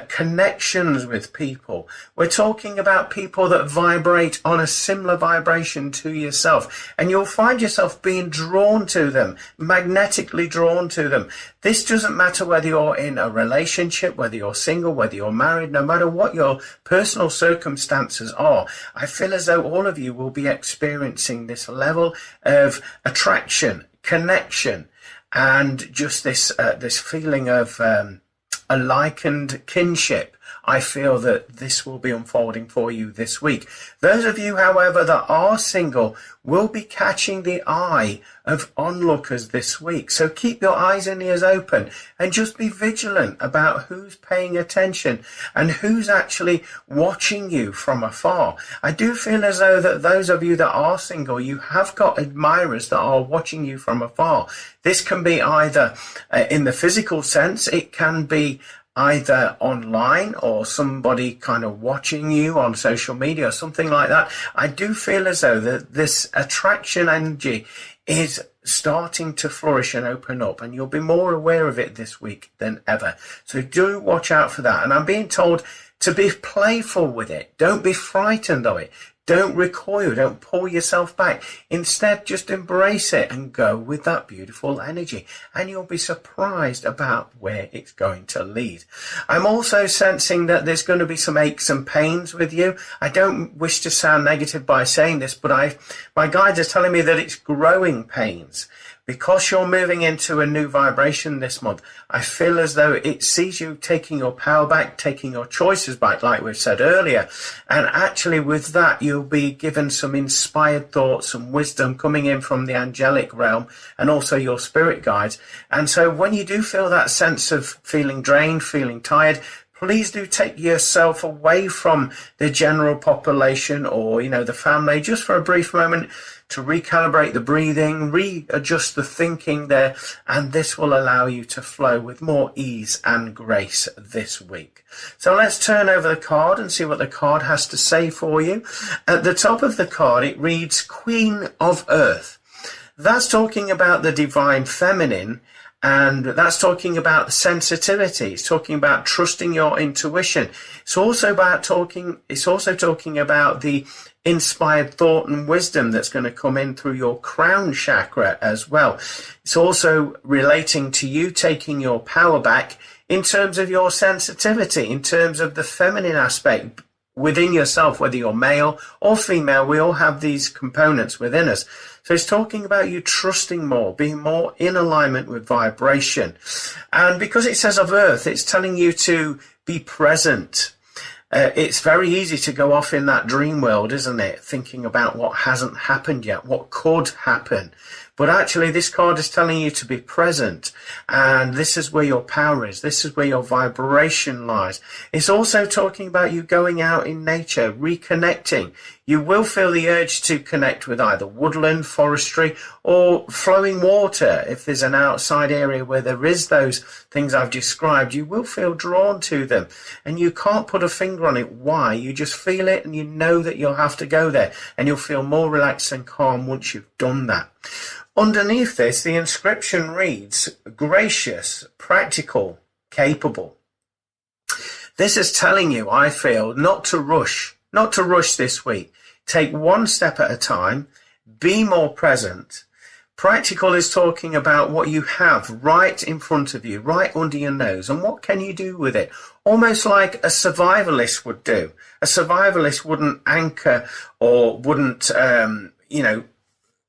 connections with people. We're talking about people that vibrate on a similar vibration to yourself, and you'll find yourself being drawn to them, magnetically drawn to them. This doesn't matter whether you're in a relationship, whether you're single, whether you're married, no matter what your personal circumstances are. I feel as though all of you will be experiencing this level of attraction, connection, and just this feeling of a likened kinship. I feel that this will be unfolding for you this week. Those of you, however, that are single will be catching the eye of onlookers this week. So keep your eyes and ears open and just be vigilant about who's paying attention and who's actually watching you from afar. I do feel as though that those of you that are single, you have got admirers that are watching you from afar. This can be either in the physical sense, it can be either online or somebody kind of watching you on social media or something like that. I do feel as though that this attraction energy is starting to flourish and open up, and you'll be more aware of it this week than ever. So do watch out for that. And I'm being told to be playful with it. Don't be frightened of it. Don't recoil, don't pull yourself back. Instead, just embrace it and go with that beautiful energy. And you'll be surprised about where it's going to lead. I'm also sensing that there's going to be some aches and pains with you. I don't wish to sound negative by saying this, but my guides are telling me that it's growing pains. Because you're moving into a new vibration this month, I feel as though it sees you taking your power back, taking your choices back, like we've said earlier. And actually with that, you'll be given some inspired thoughts and wisdom coming in from the angelic realm and also your spirit guides. And so when you do feel that sense of feeling drained, feeling tired, please do take yourself away from the general population or, the family just for a brief moment to recalibrate the breathing, readjust the thinking there, and this will allow you to flow with more ease and grace this week. So let's turn over the card and see what the card has to say for you. At the top of the card, it reads Queen of Earth. That's talking about the divine feminine, and that's talking about sensitivity. It's talking about trusting your intuition. It's also talking about the inspired thought and wisdom that's going to come in through your crown chakra as well. It's also relating to you taking your power back in terms of your sensitivity, in terms of the feminine aspect within yourself, whether you're male or female. We all have these components within us. So it's talking about you trusting more, being more in alignment with vibration. And because it says of Earth, it's telling you to be present. It's very easy to go off in that dream world, isn't it? Thinking about what hasn't happened yet, what could happen. But actually, this card is telling you to be present. And this is where your power is. This is where your vibration lies. It's also talking about you going out in nature, reconnecting. You will feel the urge to connect with either woodland, forestry, or flowing water. If there's an outside area where there is those things I've described, you will feel drawn to them. And you can't put a finger on it why. You just feel it and you know that you'll have to go there. And you'll feel more relaxed and calm once you've done that. Underneath this, the inscription reads, gracious, practical, capable. This is telling you, I feel, not to rush this week. Take one step at a time, be more present. Practical is talking about what you have right in front of you, right under your nose, and what can you do with it? Almost like a survivalist would do. A survivalist wouldn't anchor or wouldn't,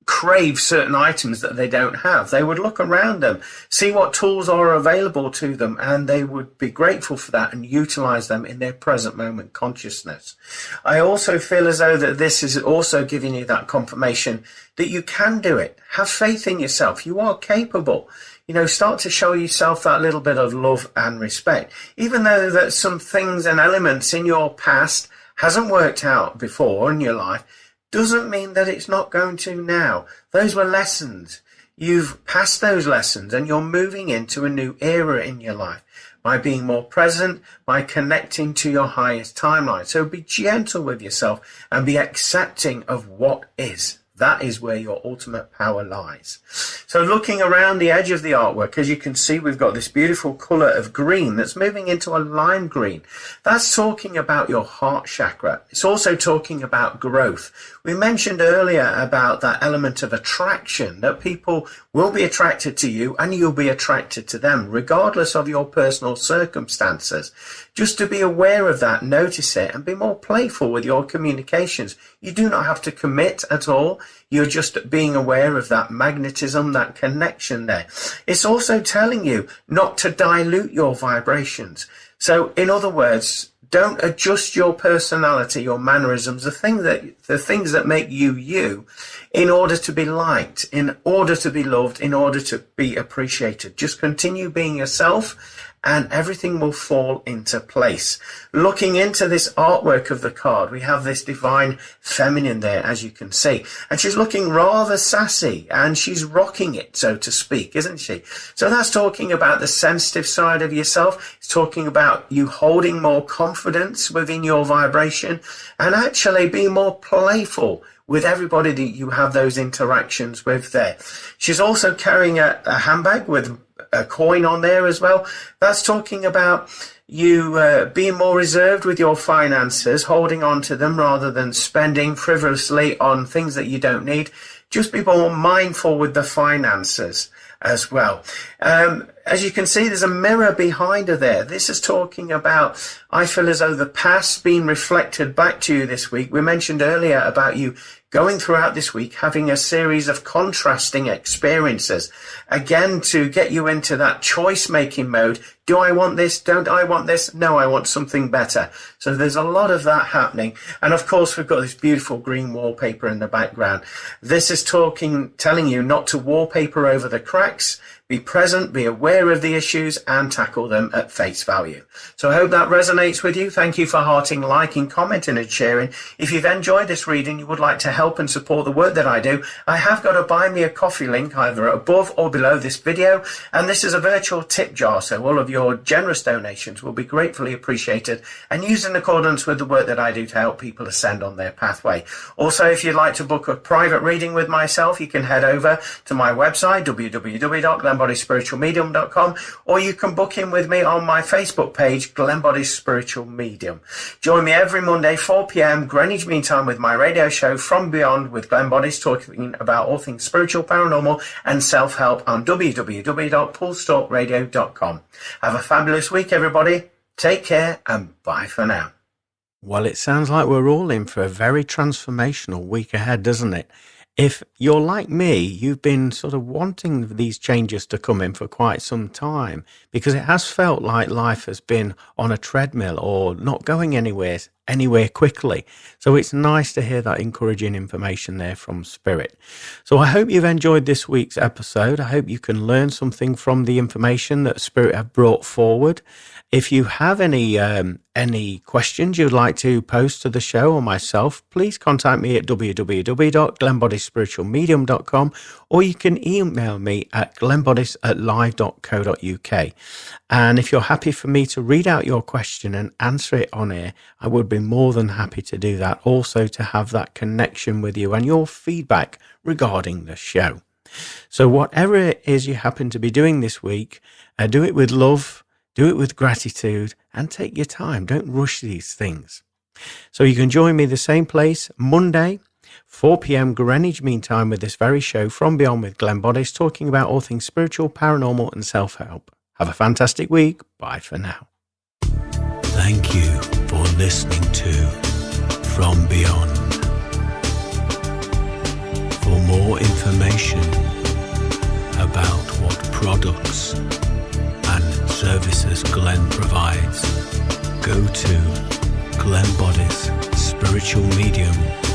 crave certain items that they don't have. They would look around them, see what tools are available to them, and they would be grateful for that and utilize them in their present moment consciousness. I also feel as though that this is also giving you that confirmation that you can do it. Have faith in yourself. You are capable. Start to show yourself that little bit of love and respect. Even though that some things and elements in your past hasn't worked out before in your life, doesn't mean that it's not going to now. Those were lessons. You've passed those lessons and you're moving into a new era in your life by being more present, by connecting to your highest timeline. So be gentle with yourself and be accepting of what is. That is where your ultimate power lies. So looking around the edge of the artwork, as you can see, we've got this beautiful color of green that's moving into a lime green. That's talking about your heart chakra. It's also talking about growth. We mentioned earlier about that element of attraction, that people will be attracted to you and you'll be attracted to them, regardless of your personal circumstances. Just to be aware of that, notice it, and be more playful with your communications. You do not have to commit at all. You're just being aware of that magnetism, that connection there. It's also telling you not to dilute your vibrations. So in other words, don't adjust your personality, your mannerisms, the things that make you you, in order to be liked, in order to be loved, in order to be appreciated. Just continue being yourself and everything will fall into place. Looking into this artwork of the card, we have this divine feminine there, as you can see. And she's looking rather sassy and she's rocking it, so to speak, isn't she? So that's talking about the sensitive side of yourself. It's talking about you holding more confidence within your vibration and actually being more playful with everybody that you have those interactions with there. She's also carrying a handbag with a coin on there as well. That's talking about you being more reserved with your finances, holding on to them rather than spending frivolously on things that you don't need. Just be more mindful with the finances as well. As you can see, there's a mirror behind her there. This is talking about, I feel as though the past being reflected back to you this week. We mentioned earlier about you going throughout this week, having a series of contrasting experiences, again, to get you into that choice-making mode. Do I want this? Don't I want this? No, I want something better. So there's a lot of that happening. And of course, we've got this beautiful green wallpaper in the background. This is telling you not to wallpaper over the cracks. Be present, be aware of the issues, and tackle them at face value. So I hope that resonates with you. Thank you for hearting, liking, commenting, and sharing. If you've enjoyed this reading, you would like to help and support the work that I do, I have got a Buy Me a Coffee link either above or below this video, and this is a virtual tip jar, so all of your generous donations will be gratefully appreciated and used in accordance with the work that I do to help people ascend on their pathway. Also, if you'd like to book a private reading with myself, you can head over to my website, www.glennboddispiritualmedium.com, or you can book in with me on my Facebook page, Glenn Boddice Spiritual Medium. Join me every Monday, 4 p.m. Greenwich Mean Time with my radio show From Beyond with Glenn Boddice, talking about all things spiritual, paranormal, and self-help on www.pulstalkradio.com. Have a fabulous week, everybody. Take care and bye for now. Well, it sounds like we're all in for a very transformational week ahead, doesn't it? If you're like me, you've been sort of wanting these changes to come in for quite some time because it has felt like life has been on a treadmill or not going anywhere quickly. So it's nice to hear that encouraging information there from Spirit. So I hope you've enjoyed this week's episode. I hope you can learn something from the information that Spirit have brought forward. If you have any questions you'd like to post to the show or myself, please contact me at www.glennboddispiritualmedium.com, or you can email me at glennboddice@live.co.uk. And if you're happy for me to read out your question and answer it on air, I would be more than happy to do that. Also to have that connection with you and your feedback regarding the show. So whatever it is you happen to be doing this week, do it with love. Do it with gratitude and take your time. Don't rush these things. So you can join me the same place Monday, 4 p.m. Greenwich Mean Time with this very show From Beyond with Glenn Boddice, talking about all things spiritual, paranormal and self-help. Have a fantastic week. Bye for now. Thank you for listening to From Beyond. For more information about what products and services Glenn provides, go to glennboddice spiritualmedium.com.